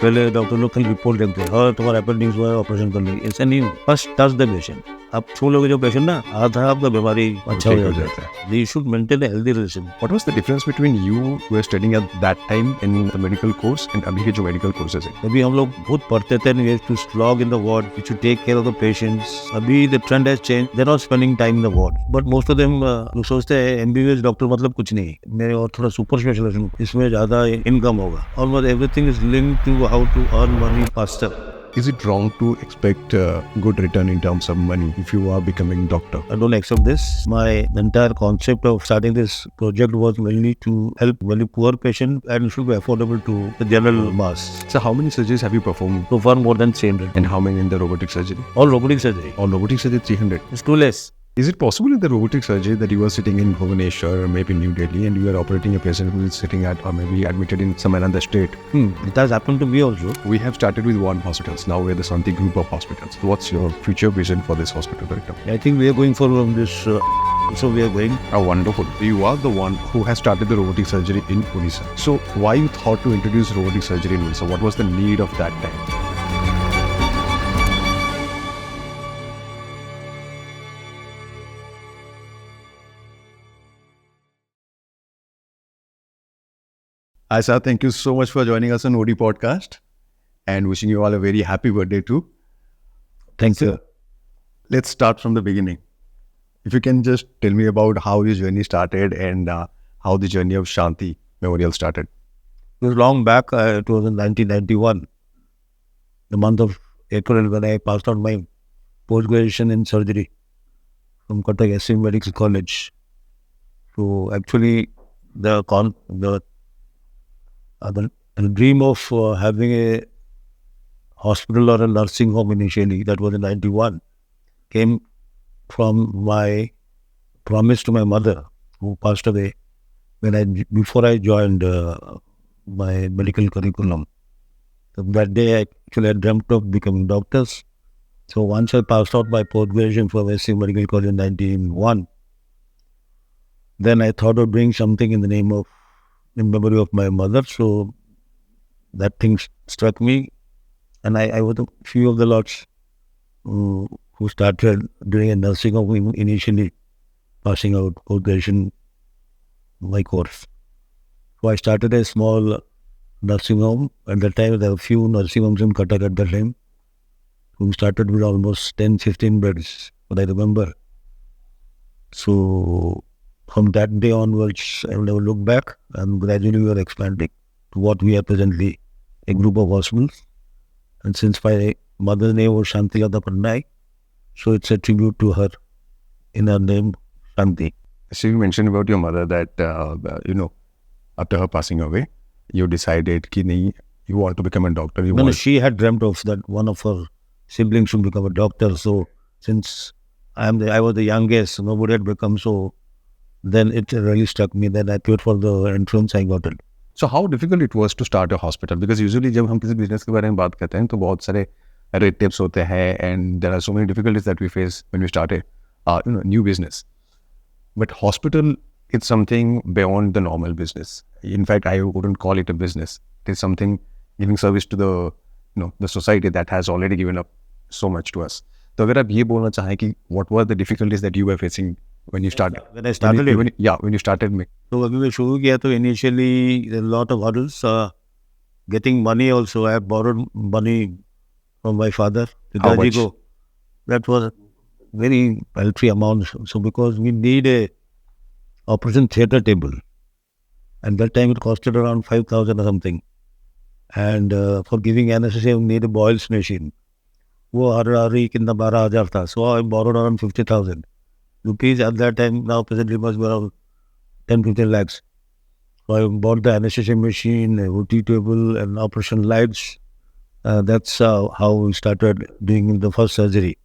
पहले डॉक्टर लोग कल रिपोर्ट लिखते हैं और तुम्हारा अपेंडिक्स हुआ है, ऑपरेशन कर लेंगे, ऐसा नहीं। First touch the patient. आप छू लोगे जो पेशेंट ना, आधा आपका बीमारी अच्छा हो जाता है। They should maintain a healthy relation. What was the difference between you who were studying at that time in the medical course and अभी के जो medical courses है? अभी हम लोग बहुत पढ़ते थे, we have to slog in the ward, we should take care of the patients. अभी the trend has changed, they're not spending time in the ward. But most of them लोग सोचते हैं MBBS डॉक्टर मतलब कुछ नहीं, मैं और थोड़ा सुपर स्पेशलिस्ट हूँ, इसमें ज़्यादा इनकम होगा। Almost everything is linked to how to earn money faster. Is it wrong to expect good return in terms of money if you are becoming doctor? I don't accept this. My entire concept of starting this project was mainly to help very poor patients and should be affordable to the general mass. So how many surgeries have you performed? So far more than 300. And how many in the robotic surgery? All robotic surgery. All robotic surgery 300. It's too less. Is it possible in the robotic surgery that you are sitting in Bhubaneswar or maybe New Delhi and you are operating a patient who is sitting at or maybe admitted in some another state? It has happened to me also. We have started with one hospitals. Now we are the Santi group of hospitals. What's your future vision for this hospital right now? I think we are going for this. So we are going. Oh, wonderful. You are the one who has started the robotic surgery in Odisha. So why you thought to introduce robotic surgery in Odisha? What was the need of that time? Aisa, thank you so much for joining us on OD Podcast and wishing you all a very happy birthday too. Thank you. Let's start from the beginning. If you can just tell me about how your journey started and how the journey of Shanti Memorial started. It was long back. It was in 1991, the month of April, when I passed out my post-graduation in surgery from Cuttack SM Medical College. So actually, the dream of having a hospital or a nursing home initially, that was in 91, came from my promise to my mother, who passed away before I joined my medical curriculum. So that day, I dreamt of becoming doctors. So once I passed out my post-graduation from SC Medical College in 1991, then I thought of doing something in memory of my mother. So that thing struck me, and I was a few of the lots who started doing a nursing home initially, passing out post-graduation my course. So I started a small nursing home. At that time, there were few nursing homes in Cuttack at that time. We started with almost 10, 15 beds, what I remember. So from that day onwards, I will never look back, and gradually we were expanding to what we are presently, a group of hospitals. And since my mother's name was Shantilata Patnaik, so it's a tribute to her in her name, Shanti. So you mentioned about your mother that, after her passing away, you decided that you want to become a doctor. No, she had dreamt of that one of her siblings should become a doctor. So since I was the youngest, nobody had become, so then it really struck me. Then I applied for the entrance, I got it. So how difficult it was to start a hospital? Because usually जब हम किसी business के बारे में बात करते हैं तो बहुत सारे red tapes होते हैं and there are so many difficulties that we face when we start a new business. But hospital, it's something beyond the normal business. In fact, I wouldn't call it a business. It is something giving service to the society that has already given up so much to us. So अगर आप ये बोलना चाहें कि what were the difficulties that you were facing when you started? When I started when you started. So अभी मैं शुरू किया तो initially a lot of hurdles. Getting money also, I borrowed money from my father. How much? That was very paltry amount. So because we need a operation theatre table, and that time it costed around 5,000 or something. And for giving anesthesia, we need a Boyle's machine. वो हर कितना 12,000 था. So I borrowed around 50,000 rupees at that time. Now presently must be around 10-15 lakhs. So I bought the anesthesia machine, a OT table, and operation lights. That's how we started doing the first surgery.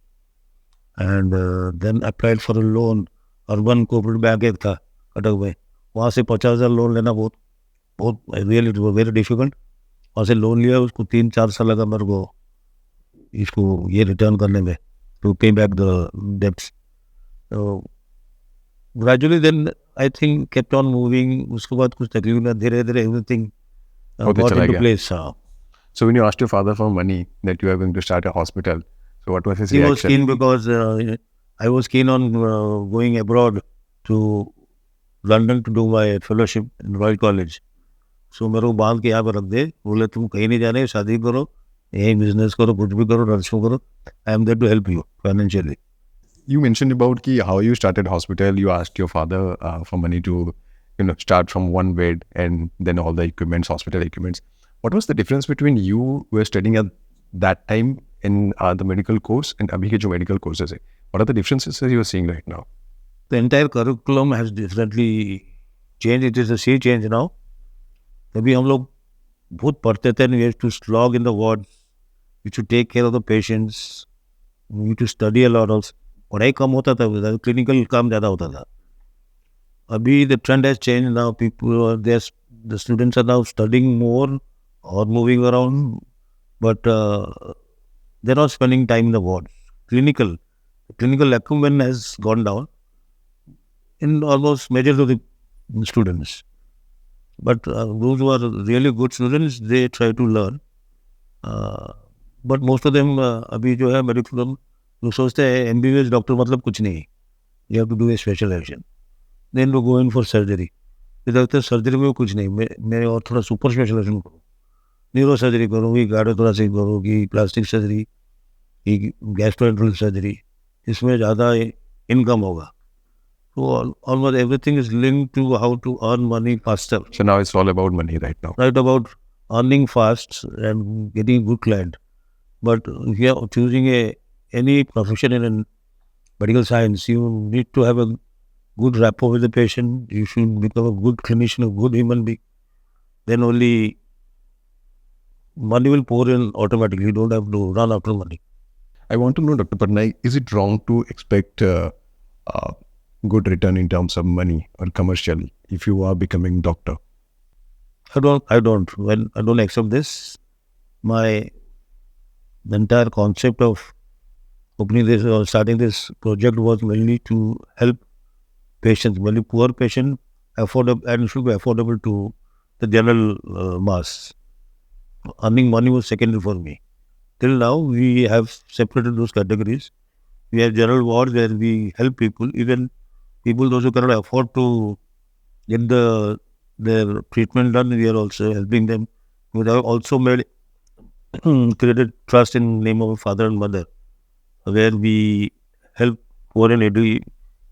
And then applied for a loan. Urban Cooperative Bank एक था कटक में, वहाँ से 50,000 loan लेना बहुत really it was very difficult. वहाँ से loan लिया, उसको 3-4 साल लगा मेरे को इसको ये रिटर्न करने में, to pay back the debts. So gradually then I think kept on moving. उसके बाद कुछ तकलीफ ना, धीरे धीरे everything got into place. So when you asked your father for money that you are going to start a hospital, so what was his He was reaction? keen because I was keen on going abroad to London to do my fellowship in Royal College. So मेरे को बांध के यहाँ पर रख दे, बोले तुम कहीं नहीं जाने, शादी करो, यही बिजनेस करो, कुछ भी करो, नर्सिंग करो. I am there to help you financially. You mentioned about how you started hospital. You asked your father for money to, start from one bed and then all the equipments, hospital equipments. What was the difference between you who were studying at that time in the medical course and abhi ke jo medical courses hai? What are the differences that you are seeing right now? The entire curriculum has definitely changed. It is a sea change now. तभी हम लोग बहुत पढ़ते थे. We used to slog in the wards. We should take care of the patients. We used to study a lot of. पढ़ाई कम होता था, clinical काम ज़्यादा होता था. अभी the trend has changed now. People, the students are now studying more or moving around, but they're not spending time in the wards. Clinical acumen has gone down in almost majority of the students. But those who are really good students, they try to learn. But most of them अभी जो है medical लोग सोचते हैं MBBS doctor मतलब कुछ नहीं. You have to do a specialization. Then we go in for surgery. इधर सर्जरी में कुछ नहीं. मैं और थोड़ा सुपर स्पेशलाइजेशन करूँ. न्यूरो सर्जरी करूँगी, कार्डियोथोरेसिक करूँगी, प्लास्टिक सर्जरी, गैस्ट्रोएंट्रल सर्जरी. इसमें ज़्यादा इनकम होगा. So almost everything is linked to how to earn money faster. So now it's all about money right now. Right, about earning fast and getting a good client. But if you are choosing any profession in medical science, you need to have a good rapport with the patient. You should become a good clinician, a good human being. Then only money will pour in automatically. You don't have to run after money. I want to know, Dr. Patnaik, is it wrong to expect good return in terms of money or commercially if you are becoming doctor? I don't. Well, I don't accept this. The entire concept of opening this or starting this project was mainly to help patients, very poor patient, affordable, and should be affordable to the general mass. Earning money was secondary for me. Till now, we have separated those categories. We have general wards where we help people, even people those who cannot afford to get their treatment done. We are also helping them. We have also created trust in the name of father and mother, where we help poor and needy.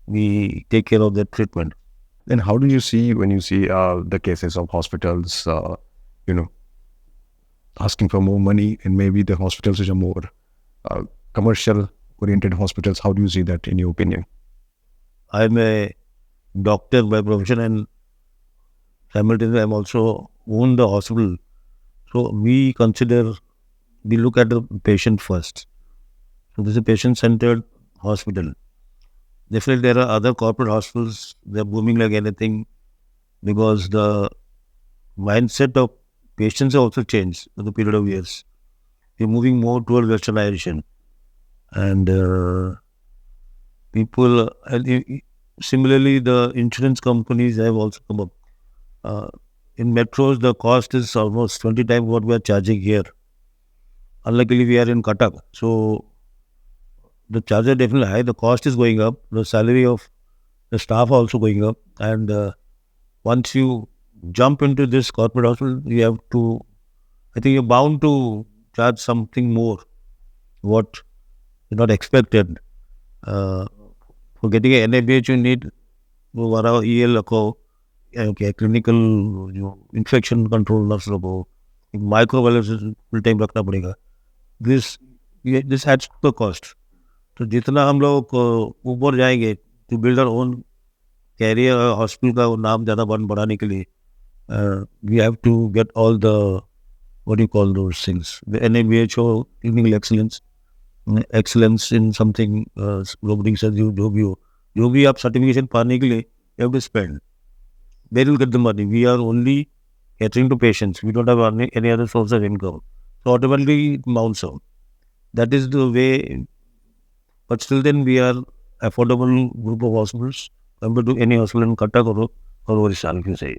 We take care of their treatment. Then how do you see when you see the cases of hospitals, asking for more money, and maybe the hospitals which are more commercial-oriented hospitals? How do you see that in your opinion? I'm a doctor by profession and simultaneously I'm also own the hospital. So we look at the patient first. So this is a patient-centered hospital. Definitely there are other corporate hospitals, they're booming like anything because the mindset of patients have also changed in the period of years. We're moving more toward westernization. And people, similarly, the insurance companies have also come up. In metros, the cost is almost 20 times what we are charging here. Unluckily, we are in Cuttack. So, the charges are definitely high. The cost is going up. The salary of the staff are also going up. And once you jump into this corporate hospital, you have to, I think you're bound to charge something more, what is not expected. For getting an NABH, you need EL, clinical infection control nurse, microbiology full time रखना पड़ेगा. This adds to the cost. तो जितना हम लोग ऊपर जाएंगे to build our own career, hospital का नाम ज़्यादा बढ़ाने के लिए, we have to get all the, what do you call those things, the NABHO, clinical excellence in something, robotic surgery, जो भी आप certification पाने के लिए, you have to spend. They will get the money. We are only catering to patients. We don't have any other source of income. So automatically it mounts out. That is the way. But still then we are affordable group of hospitals compared to any hospital in Cuttack or Orissa, you can say.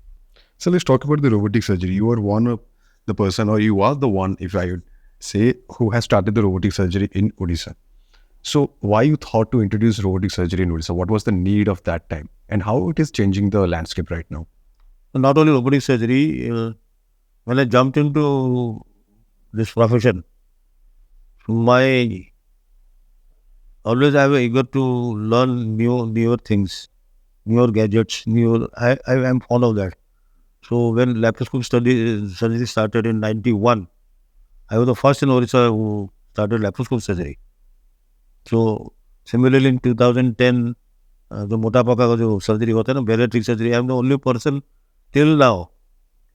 So let's talk about the robotic surgery. You are one of the person, or you are the one, if I would say, who has started the robotic surgery in Odisha. So why you thought to introduce robotic surgery in Odisha? What was the need of that time, and how it is changing the landscape right now? Not only robotic surgery, when I jumped into this profession, my always I was eager to learn newer things, newer gadgets, newer. I am fond of that. So when laparoscopic surgery started in '91, I was the first in Orissa who started laparoscopic surgery. So similarly in 2010, the मोटापा का जो surgery होता है ना, bariatric surgery, I am the only person till now,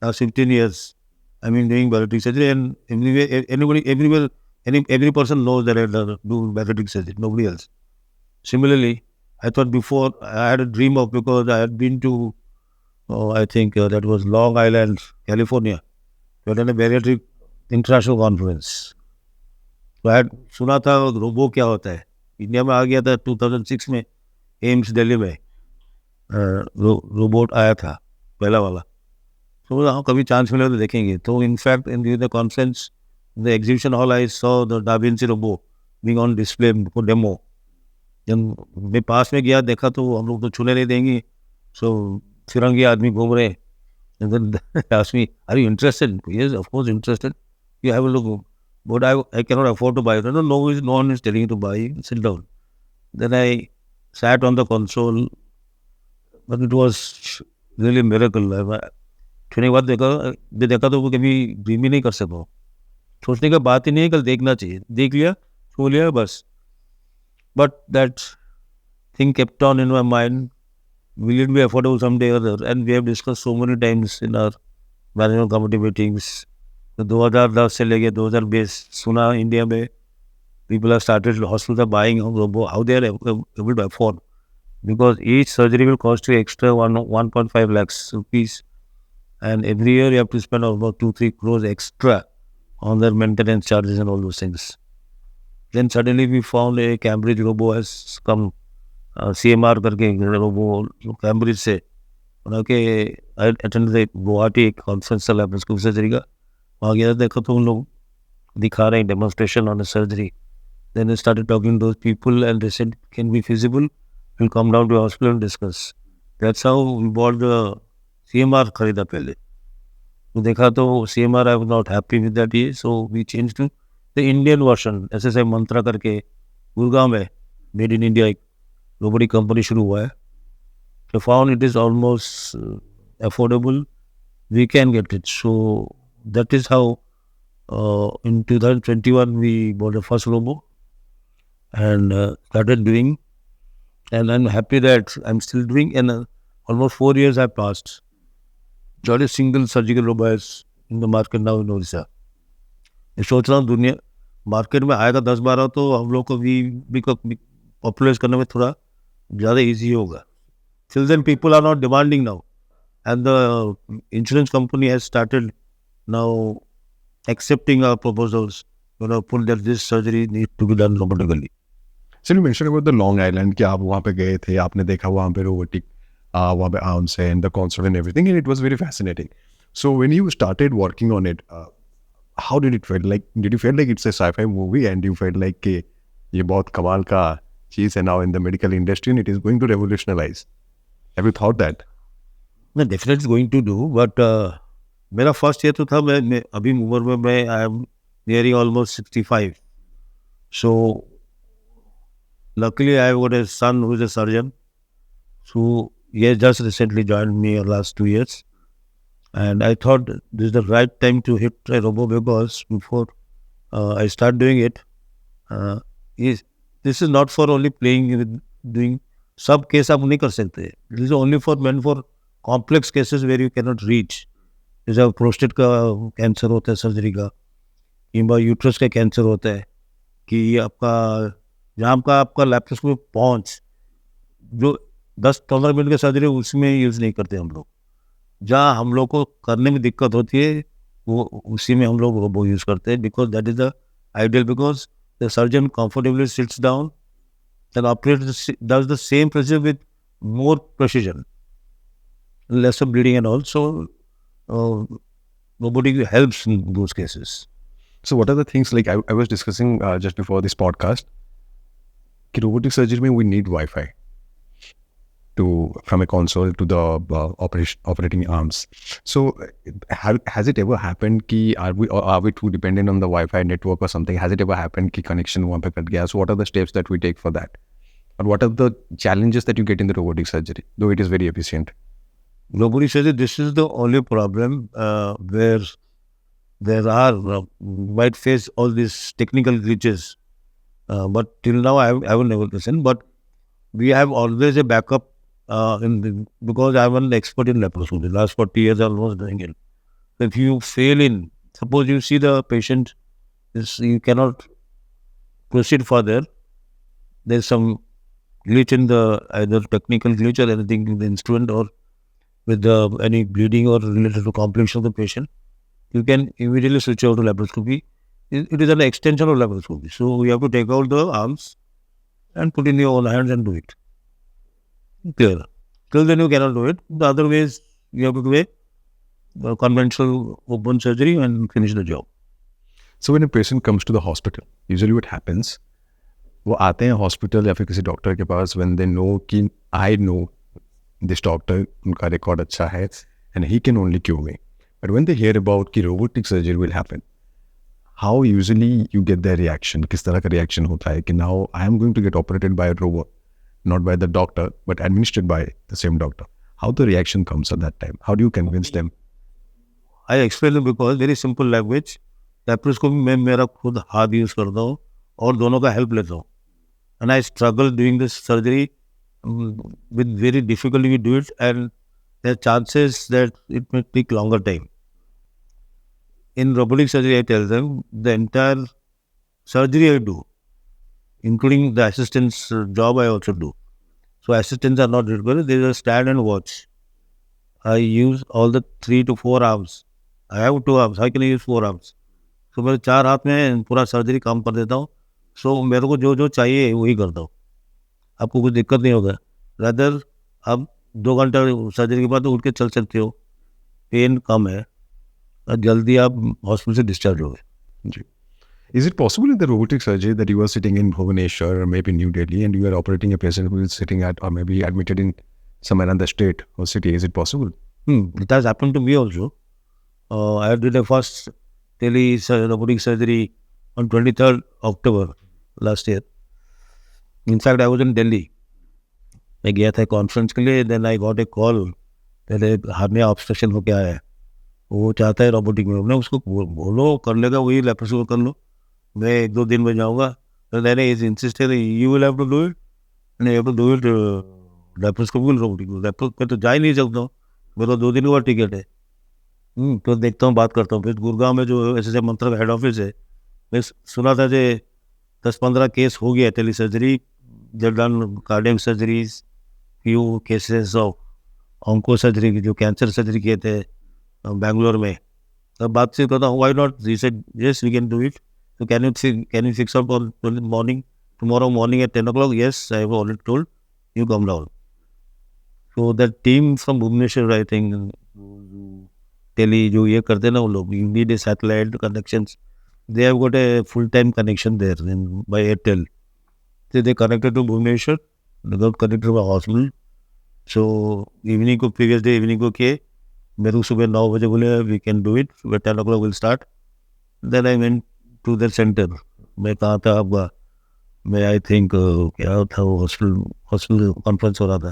15 years, I mean doing bariatric surgery, and every person knows that I do bariatric surgery, nobody else. Similarly, I thought before I had a dream of, because I had been to, I think that was Long Island, California, to attend a bariatric international conference. तो I had सुना था robo क्या होता है. India में आ गया था 2006 में, एम्स दिल्ली में रोबोट आया था पहला वाला. तो हाँ, कभी चांस मिले तो देखेंगे. तो in fact in the conference, the exhibition hall, I saw the da Vinci robo being on display for demo. जब मैं पास में गया, देखा तो हम लोग तो छूने नहीं देंगे. सो फिरंगी आदमी घूम रहे. And then asked me, "Are you interested?" Yes, of course, interested. You have a look. But I cannot afford to buy it. No, no one is telling you to buy. Sit down. Then I sat on the console, but it was really a miracle. छूने के बाद देखा तो वो कभी dream ही नहीं कर सको. सोचने का बात ही नहीं है, कल देखना चाहिए. देख लिया, छू लिया, बस. But that thing kept on in my mind. Will it be affordable someday or other? And we have discussed so many times in our management committee meetings. तो 2010 से लेके 2020 सुना इंडिया में people have started, hospitals are buying robo. How they are able to afford? Because each surgery will cost you extra 1.5 lakhs rupees, and every year you have to spend about 2-3 crores extra on their maintenance charges and all those things. Then suddenly we found a Cambridge robo has come, CMR करके robo Cambridge से. Okay, I attended the Guwahati conference laparoscopic surgery का. वहाँ गया, देखो तो उन लोग दिखा रहे हैं demonstration on a surgery. Then I started talking to those people, and they said, "Can be feasible? We'll come down to the hospital and discuss." That's how we bought the CMR खरीदा पहले. तो देखा तो CMR, I was not happy with that, so we changed to the Indian version. SSI Mantra करके गुड़गांव में made in India एक robotic company शुरू हुआ है. So found it is almost affordable. We can get it. So that is how in 2021 we bought the first robo and started doing. And I'm happy that I'm still doing. And almost 4 years have passed. Not a single surgical robo is in the market now in Odisha. मैं सोच रहा हूँ दुनिया market में आएगा 10-12, तो हम लोग को भी पॉपुलराइज करने में थोड़ा ज़्यादा ईजी होगा. Till then, people are not demanding now, and the insurance company has started now accepting our proposals. Put that this surgery needs to be done robotically. So you mentioned about the Long Island कि आप वहाँ पे गए थे, आपने देखा वहाँ पे robotic, वहाँ पे arms and the console and everything, and it was very fascinating. So when you started working on it, how did it feel? Like, did you feel like it's a sci-fi movie, and you felt like कि ये बहुत कमाल का चीज़ है now in the medical industry, and it is going to revolutionize? Have you thought that? No, definitely going to do, but मेरा first year तो था. मैं अभी उम्र में मैं I am nearing almost 65. So luckily I got a son who is a surgeon. So he has just recently joined me last 2 years. And I thought this is the right time to hit a robo, because before I start doing it, this is not for only playing with doing. सब case आप नहीं कर सकते. This is only for meant for complex cases where you cannot reach. जैसे prostate का cancer होता है surgery का, या यूट्रस का कैंसर होता है, कि आपका जहाँ का आपका लैप्रोस्कोपी पहुँच जो 10-15 मिनट की सर्जरी उसमें यूज़ नहीं करते हम लोग. जहाँ हम लोग को करने में दिक्कत होती है वो उसी में हम लोग रोबो यूज़ करते हैं. Because that is the ideal, because the surgeon comfortably seats down and operator does the same procedure with more precision, lesser bleeding and all. So Robotic helps in those cases. So what are the things, like I was discussing just before this podcast, कि robotic surgery में we need Wi-Fi to from a console to the operating arms. So has it ever happened कि are we too dependent on the Wi-Fi network or something? Has it ever happened कि connection वहाँ पे cut गया? So what are the steps that we take for that? And what are the challenges that you get in the robotic surgery, though it is very efficient? Robotic surgery, this is the only problem where there are, might face all these technical glitches. But till now, I haven't never listened. But we have always a backup because I'm an expert in laparoscopy. Last 40 years, I'm almost doing it. If you fail in, suppose you see the patient, you cannot proceed further. There's some glitch in the either technical glitch or anything in the instrument or with any bleeding or related to complication of the patient, you can immediately switch over to laparoscopy. It is an extension of laparoscopy. So you have to take out the arms and put in your own hands and do it. Clear. Till then you cannot do it. The other ways you have to do a conventional open surgery and finish the job. So when a patient comes to the hospital, usually what happens, वो आते हैं hospital या फिर किसी doctor के पास when they know कि I know this doctor, उनका record अच्छा है and he can only cure me. But when they hear about कि robotic surgery will happen, how usually you get their reaction? किस तरह का reaction होता है कि now I am going to get operated by a robot, not by the doctor, but administered by the same doctor. How the reaction comes at that time? How do you convince them? I explain them because very simple language. Laparoscopy में मेरा खुद हाथ use करता हूँ और दोनों का help लेता हूँ. And I struggle doing this surgery with very difficulty we do it, and there are chances that it may take longer time. In robotic surgery, I tell them the entire surgery I do, including the assistant's job I also do. So assistants are not required, they just stand and watch. I use all the 3 to 4 arms. I have 2 arms, how can I use 4 arms? So मेरे 4 हाथ में पूरा surgery काम कर देता हूँ. सो मेरे को जो जो चाहिए वही करता हूँ. आपको कुछ दिक्कत नहीं होगा. रादर आप 2 घंटा सर्जरी के बाद उठ के चल सकते हो, पेन कम है और जल्दी आप हॉस्पिटल से डिस्चार्ज हो गए. जी. Is it possible in the robotic surgery that you are sitting in Bhubaneswar or maybe New Delhi and you are operating a patient who is sitting at or maybe admitted in some another state or city? Is it possible? It has happened to me also. I did a first robotic surgery on 23rd October last year. In fact, I was in Delhi. मैं गया था conference के लिए. Then I got a call, पहले हाथ में obstruction हो क्या है, वो चाहता है रोबोटिक में. हमने उसको बोलो कर लेगा, वही लेप्रोस्कोपी कर लो, मैं 1-2 दिन में जाऊँगा. तो मैंने is insisted you will have to do it and you have to do it laparoscopy robotic. Laparoscopy तो जा ही नहीं सकता हूँ, मेरा 2 दिन का टिकट है. तो देखता हूँ, बात करता हूँ. फिर गुड़गांव में जो ऐसे मंत्र हेड ऑफिस है, मैं सुना था जो 10-15 केस हो गया टेली सर्जरी, जब done cardiac surgeries, few cases of onco surgery, जो कैंसर सर्जरी किए थे बैंगलोर में. तब बातचीत करता हूँ, why not, he said yes we can do it. So can you fix up on morning, tomorrow morning at 10 o'clock? Yes, I have already told you come down. So that team from Bhubaneswar, I think, Delhi, जो ये करते हैं ना वो लोग, you need a satellite connections. They have got a full-time connection there by Airtel. So they connected to Bhubaneswar, they got connected to a hospital. So evening को previous day evening को किए, मेरे को सुबह 9 बजे बोले we can do it, by 10 o'clock will start. Then I went to their center. मैं कहाँ था आपका, मैं आई थिंक क्या था वो हॉस्पिटल कॉन्फ्रेंस हो रहा था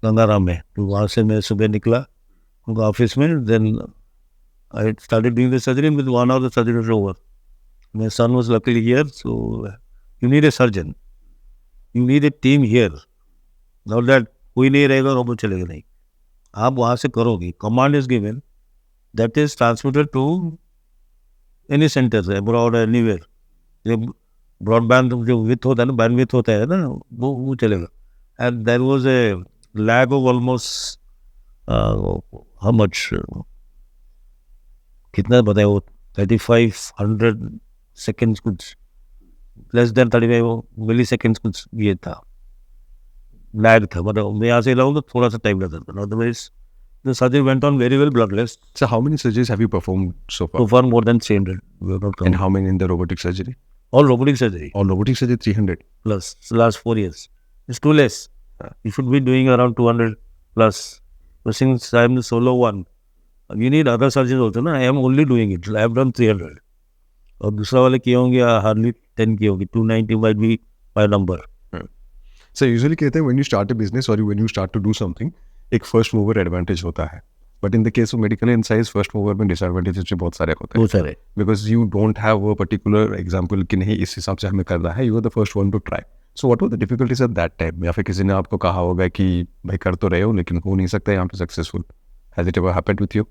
गंगाराम में. तो वहाँ से मैं सुबह निकला उनका ऑफिस में. Then I started doing the surgery. With 1 hour the surgery was over. My son was luckily here. So you need a surgeon, you need a team here. Not that कोई नहीं रहेगा रोबोट चलेगा, नहीं. आप वहाँ से करोगे, command is given, that is transmitted to any centre abroad anywhere. जो ब्रॉडबैंड जो विथ होता है ना, बैंडविड्थ होता है ना, वो चलेगा. And there was a lag of almost how much, कितना बताया वो, 3500 सेकेंड्स कुछ, लेस देन 35 मिली सेकेंड्स कुछ ये था, लैग था. मतलब मैं यहाँ से लाऊँ तो थोड़ा सा टाइम लगता था. Otherwise The surgery went on very well, bloodless. So how many surgeries have you performed so far? So far, more than 300. We have not And counted. how many in the robotic surgery? All robotic surgery Or robotic surgery 300. plus the last 4 years. It's too less. You should be doing around 200 plus. But since I'm the solo one, you need other surgeons also. Na? I am only doing it. I have done 300. और दूसरा वाले किए होंगे hardly 10 किए होंगे 290 might be my number. So usually कहते हैं when you start a business or when you start to do something, एक first mover advantage होता है. But in the case of medical insights, first mover में disadvantages भी बहुत सारे होते हैं. बहुत सारे. Because you don't have a particular example कि नहीं इस हिसाब से हमें करना है. You are the first one to try. So what were the difficulties at that time? या फिर किसी ने आपको कहा होगा कि भाई कर तो रहे हो लेकिन हो नहीं सकता यहाँ पे successful. Has it ever happened with you?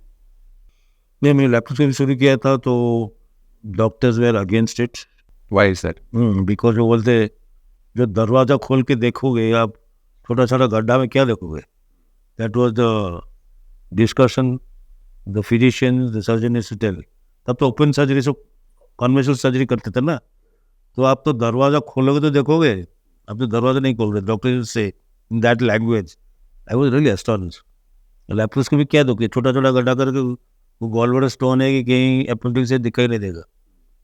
नहीं मैंने लैपटॉप शुरू किया था तो doctors were against it. Why is that? Because वो बोलते जो दरवाजा खोल के देखोगे आप छोटा छोटा गड्ढा में क्या देखोगे. That was the discussion the physician the surgeon is to tell. तब तो ओपन सर्जरी से कन्वेंशनल सर्जरी करते थे ना. तो आप तो दरवाजा खोलोगे तो देखोगे. आप तो दरवाजा नहीं खोल रहे. डॉक्टर से in that language I was really astonished. Laparoscopy क्या दोगे छोटा छोटा गड्ढा करके वो गॉलब्लैडर स्टोन है कि कहीं अपेंडिक्स से दिखाई नहीं देगा.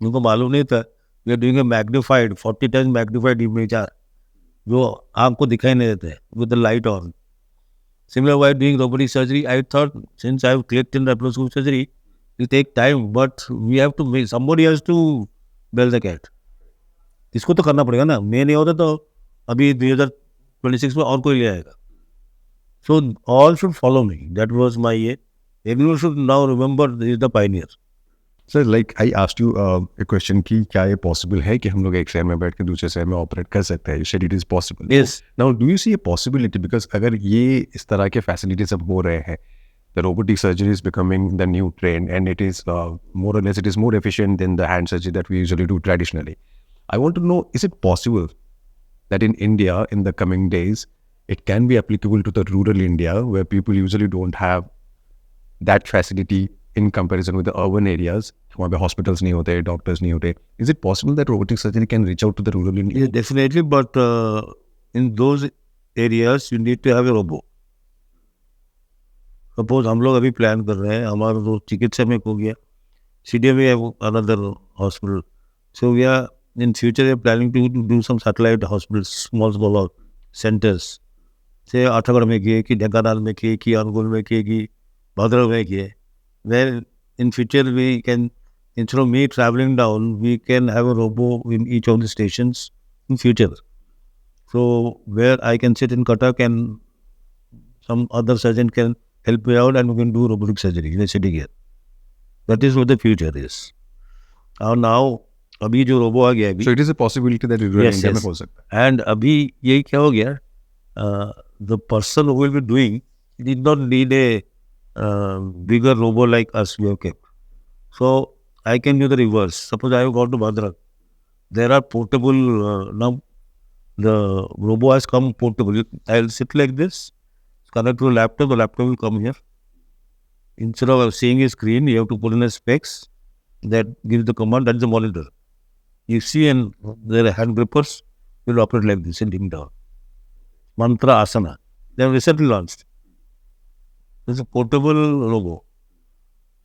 उनको मालूम नहीं था we are doing a magnified 40 times magnified image जो आँख को दिखाई नहीं देते with the light on. Similar while doing robotic surgery, I thought since I've clicked in laparoscopic surgery, it will take time, but we have to make somebody has to bell the cat. इसको तो करना पड़ेगा ना. मैं नहीं होता तो अभी 2026 में और कोई ले आएगा. So all should follow me. That was my year. Everyone should now remember this is the pioneer. Sir, like I asked you a question कि क्या ये possible है कि हम लोग एक शहर में बैठ के दूसरे शहर में ऑपरेट कर सकते हैं. You said it is possible. Yes. Now, do you see a possibility because अगर ये इस तरह के facilities अब हो रहे हैं, the robotic surgery is becoming the new trend and it is more or less it is more efficient than the hand surgery that we usually do traditionally. I want to know, is it possible that in India in the coming days it can be applicable to the rural India where people usually don't have that facility in comparison with the urban areas वहाँ पे hospitals नहीं होते, doctors नहीं होते. Is it possible that robotic surgery can reach out to the rural India? Yeah, definitely, but in those areas you need to have a robot. Suppose हम लोग अभी plan कर रहे हैं हमारा जो चिकित्सा में हो गया CDM we have another hospital. So we are in future we are planning to do some satellite hospitals, small centers. Say आठागढ़ में किए कि ढेंकानाल में किए कि अनुगुल में किए कि भद्रक में किए. Where in future we can, instead of me traveling down, we can have a robo in each of the stations in future. So where I can sit in Cuttack and some other surgeon can help me out and we can do robotic surgery in a city here. That is what the future is. And now, अभी जो robo आ गया अभी. So it is a possibility that rural Yes, India yes. में हो सकता है. And अभी यही क्या हो गया? The person who will be doing did not need a bigger robo like us we have kept. So I can do the reverse. Suppose I have gone to Bhadrak. There are portable now. The robo has come portable. I'll sit like this, connect to a laptop. The laptop will come here. Instead of seeing a screen, you have to put in a specs that gives the command. That is the monitor. You see, and there are hand grippers will operate like this, sitting down. Mantra Asana. They have recently launched. It's a portable robo.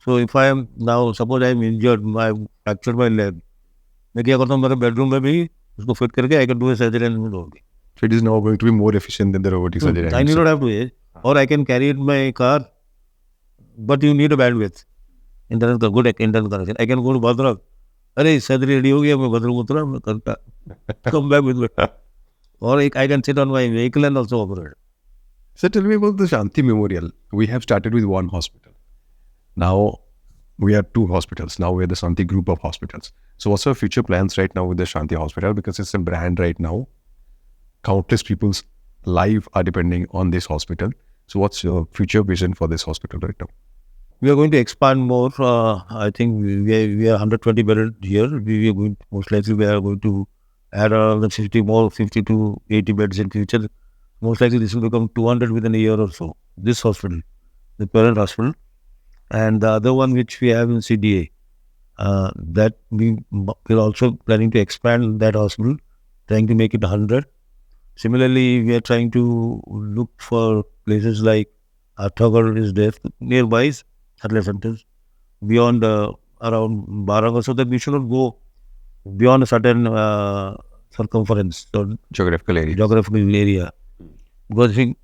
So if I am now, suppose I am injured, I fractured my leg, मैं क्या करता हूँ मेरे bedroom में भी उसको fit करके I can do a surgery and do it. So it is now going to be more efficient than the robotic surgery. I need not have to age, or I can carry it in my car, but you need a bandwidth. Internet का good internet connection. I can go to Bhadrak. अरे surgery ready हो गया मैं भद्रक उतरा मैं करता come back with me. Or I can sit on my vehicle and also operate. So tell me about the Shanti Memorial. We have started with one hospital. Now we are two hospitals. Now we are the Shanti group of hospitals. So what's our future plans right now with the Shanti Hospital? Because it's a brand right now. Countless people's life are depending on this hospital. So what's your future vision for this hospital right now? We are going to expand more. I think we are 120 bedded here. We are going most likely we are going to add another 50 to 80 beds in future. Most likely this will become 200 within a year or so. This hospital, the parent hospital, and the other one which we have in CDA, that we are also planning to expand that hospital, trying to make it 100. Similarly, we are trying to look for places like Arthur is there nearby is Adelaide Centers. Beyond around Barang, so that we should not go beyond a certain circumference or Geographical area. geographical area. Because I think,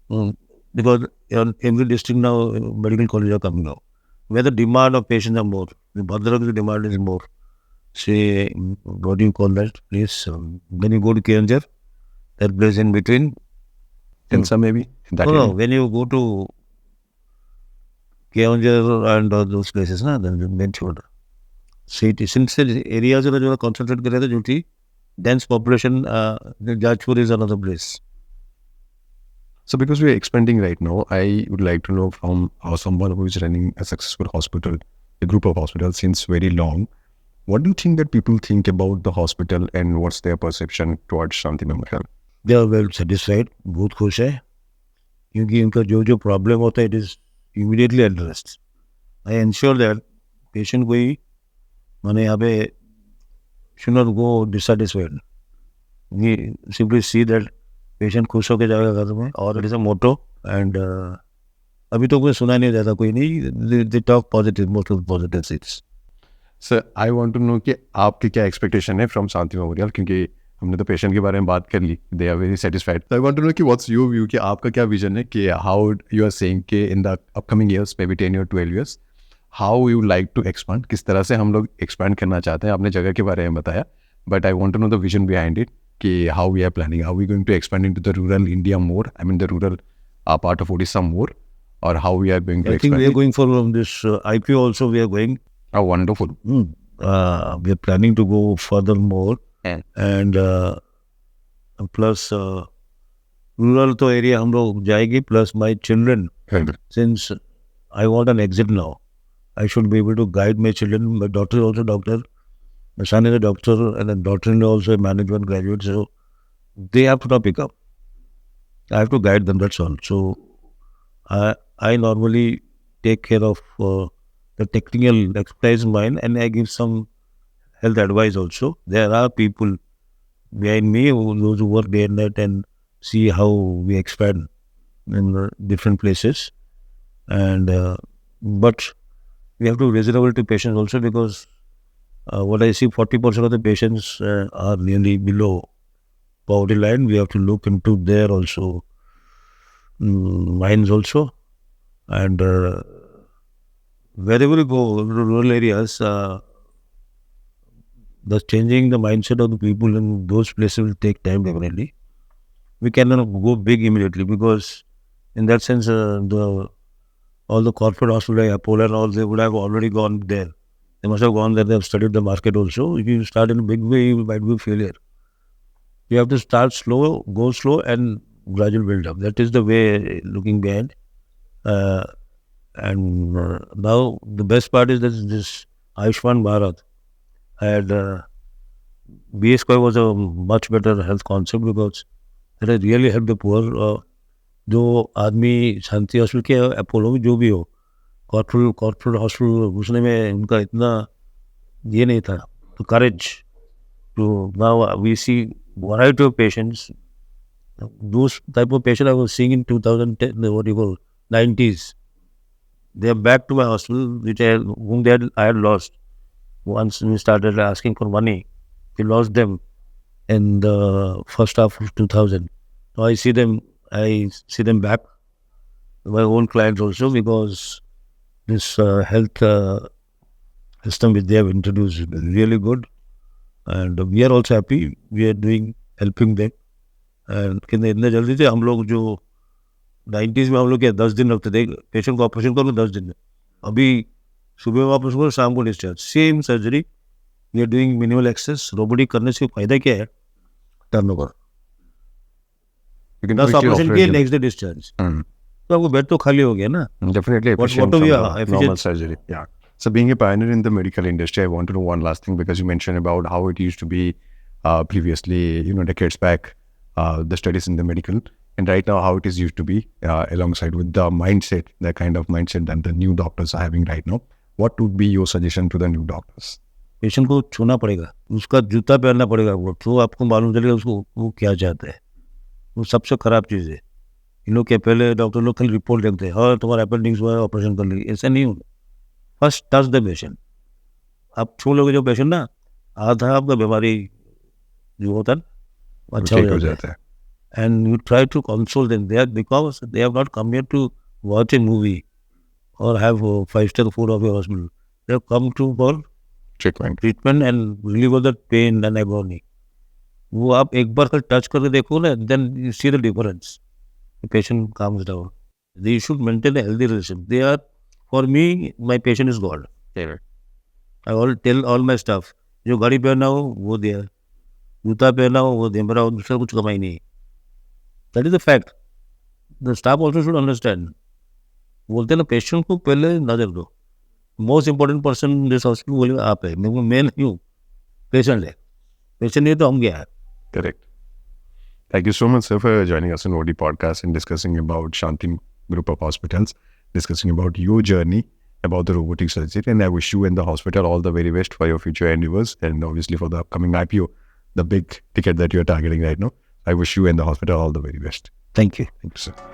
because in every district now medical colleges are coming now, where the demand of patients are more. The Bhadrak, the demand is more. Say, what do you call that place? When you go to KNJ, that place in between. Tensa maybe? That No, area? when you go to KNJ and those places, na, then mentioned. City, since the areas are concentrated kare जो थी, dense population, Jajpur is another place. So because we are expanding right now, I would like to know from someone who is running a successful hospital, a group of hospitals since very long, what do you think that people think about the hospital and what's their perception towards Shanti Memorial? They are well satisfied, बहुत खुश है, क्योंकि उनका जो problem होता है, it is immediately addressed. I ensure that patient कोई माने यहाँ पे should not go dissatisfied. We simply see that patient खुश होकर जाएगा घर में, और it is a motto, and अभी तो कोई सुना नहीं जाता, कोई नहीं, they talk positive, most of the positive seats. Sir I want to know कि आपकी क्या एक्सपेक्टेशन है फ्रॉम शांति मेमोरियल, क्योंकि हमने तो पेशेंट के बारे में बात कर ली, they are very satisfied. I want to know कि व्हाट्स योर व्यू, कि आपका क्या विजन है, कि हाउ यू आर सेइंग कि in the upcoming years, maybe 10 or 12 years, how you like to expand, किस तरह से हम लोग एक्सपांड करना चाहते हैं. आपने जगह के बारे में बताया, but I want to know the vision behind it, कि how we are planning, how we going to expand into the rural India more, I mean the rural part of Odisha more, or how we are going to I think we are expand. going for this IPO also. We are going. Oh, wonderful. We are planning to go further more, and plus rural to area हम लोग जाएंगे. Plus my children, since I want an exit now, I should be able to guide my children. My daughter is also doctor. My son is a doctor, and the daughter-in-law also a management graduate. So they have to now pick up. I have to guide them. That's all. So I normally take care of the technical expertise mine, and I give some health advice also. There are people behind me, those who work day and night and see how we expand in different places. And but we have to be reasonable to patients also, because what I see, 40% of the patients are really below poverty line. We have to look into there also, minds also. And wherever we go, rural areas, the changing the mindset of the people in those places will take time definitely. We cannot go big immediately, because in that sense, all the corporate hospitals like Apollo and all, they would have already gone there. They must have gone there. They have studied the market also. If you start in a big way, you might be a failure. You have to start slow, go slow, and gradual build up. That is the way looking behind. And now the best part is that this Ayushman Bharat had BSY was a much better health concept, because it has really helped the poor. जो आदमी शांति hospital के Apollo में जो भी हो, corporate hospital घुसने में उनका इतना ये नहीं था, तो courage to now we see variety of patients. Those type of patient I was seeing in 2010, what you call 90s, they are back to my hospital, whom I had lost. Once we started asking for money, we lost them in the first half of 2000. So I see them back, my own clients also, because this health system which they have introduced is really good, and we are also happy. We are helping them. And इतने जल्दी से हम लोग जो 90s में हम लोग क्या 10 दिन रखते थे पेशेंट को, ऑपरेशन करो 10 दिन में, अभी सुबह वापस करो, शाम को discharge, same surgery. We are doing minimal access. Robotic करने से फायदा क्या है? टर्नओवर. 10 ऑपरेशन किए, नेक्स्ट डे डिस्चार्ज, तो आपको बेड तो खाली हो गया ना. Definitely efficient from the normal surgery. Yeah. So being a pioneer in the medical industry, I want to know one last thing, because you mentioned about how it used to be previously, decades back, the studies in the medical, and right now how it is used to be alongside with the mindset, the kind of mindset that the new doctors are having right now. What would be your suggestion to the new doctors? Patient को छूना पड़ेगा, उसका जूता पहनना पड़ेगा, वो तो आपको मालूम चलेगा उसको वो क्या चाहता है. वो सबसे खराब चीज़ है. इन लोग के पहले डॉक्टर लोग खाली रिपोर्ट लिखते हैं, हाँ तुम्हारा अपेंडिक्स हुआ है ऑपरेशन कर ली, ऐसा नहीं होता. First touch the patient. आप छू लोगे जो पेशेंट ना, आधा आपका बीमारी जो होता है अच्छा ठीक हो हो जाता जाता है. है. And you try to console them there because they have not come here to watch a movie or have 5-star food of your hospital. They have come to for Treatment. treatment and relieve of the pain and agony. वो आप एक बार कल touch करके देखो ना, then you see the difference. The patient calms down. They should maintain a healthy relationship. They are, for me, my patient is God. I all tell all my staff, जो गाड़ी पहना हो वो दे, जूता पहना हो वो दे, मेरा दूसरा कुछ कमाई नहीं. That is the fact. The staff also should understand. बोलते ना पेशेंट को पहले नजर दो. Most important person this hospital बोले आप है, मैं नहीं हूँ, पेशेंट है. पेशेंट नहीं तो हम क्या है. Correct. Thank you so much, sir, for joining us on OD podcast and discussing about Shanti Group of Hospitals, discussing about your journey, about the robotic surgery. And I wish you and the hospital all the very best for your future endeavors and obviously for the upcoming IPO, the big ticket that you're targeting right now. I wish you and the hospital all the very best. Thank you. Thank you, sir.